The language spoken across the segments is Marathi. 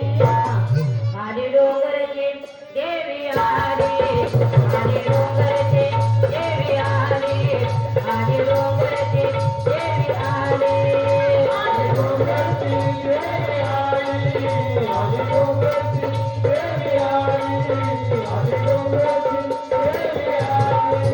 आली डोंगरची देवी आली आली डोंगरची देवी आली आली डोंगरची देवी आली आली डोंगरची देवी आली आली डोंगरची देवी आली आली डोंगरची देवी आली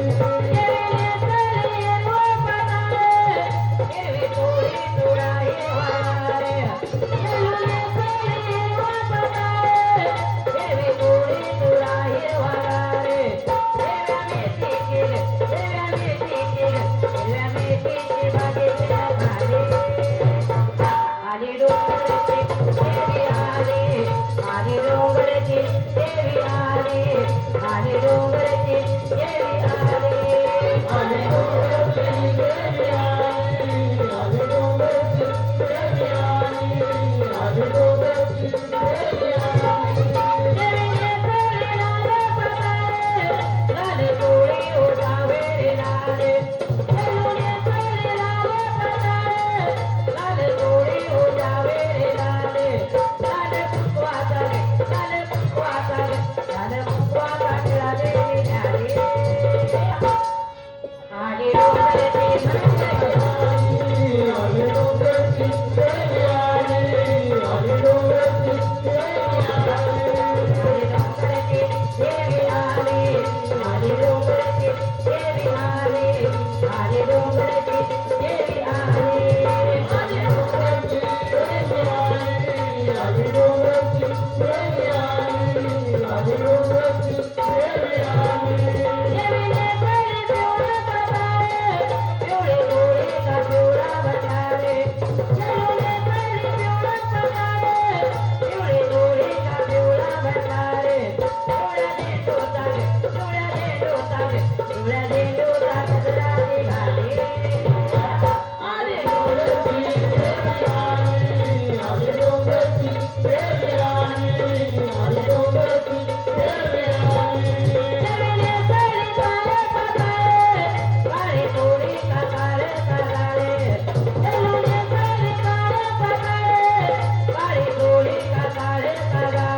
देवीने चढले व पताळे हिरवी कोळी तुळाई वारे देवीने चढले व पताळे हिरवी कोळी तुळाई वारे देव्या मेथी केले देव्या मेथी केले देव्या मेथीची बागेच्या झाली आली डोंगरची देवी आली आली डोंगरची देवी आली आली डोंगरची देवी आली आली डोंगरची देवी आली आली डोंगरची देवी आली आली डोंगरची देवी आली देवीने चढले लाल पताळे लाल कोळी ओढावे रे लाले देवीने चढले लाल पताळे लाल कोळी ओढावे रे लाले लाल फुकवाचा रे लाल फुकवाचा रे लाल फुकवाचा रे देवी आली आली डोंगरची देवी आली डोंगरची देवी आली आली डोंगरची देवी आली आली डोंगरची देवी आली आली डोंगरची देवी आली आली डोंगरची देवी आली आली डोंगरची देवी आली आली डोंगरची देवी आली देवीने चढले पिवळे पताळे पिवळे डोळे का पिवळा भटारे देवीने चढले पिवळे पताळे पिवळे डोळे का पिवळा भटारे डोळ्या देतो तारे डोळ्या देतो तारे डोळ्या देतो गजरा निघाले आली डोंगरची देवी आली आली डोंगरची देवी आली आली डोंगरची देवी आली देवीने चढले काळे पताळे काळे कोळी का काळे काळे देवीने चढले काळे पताळे काळे कोळी का काळे काळे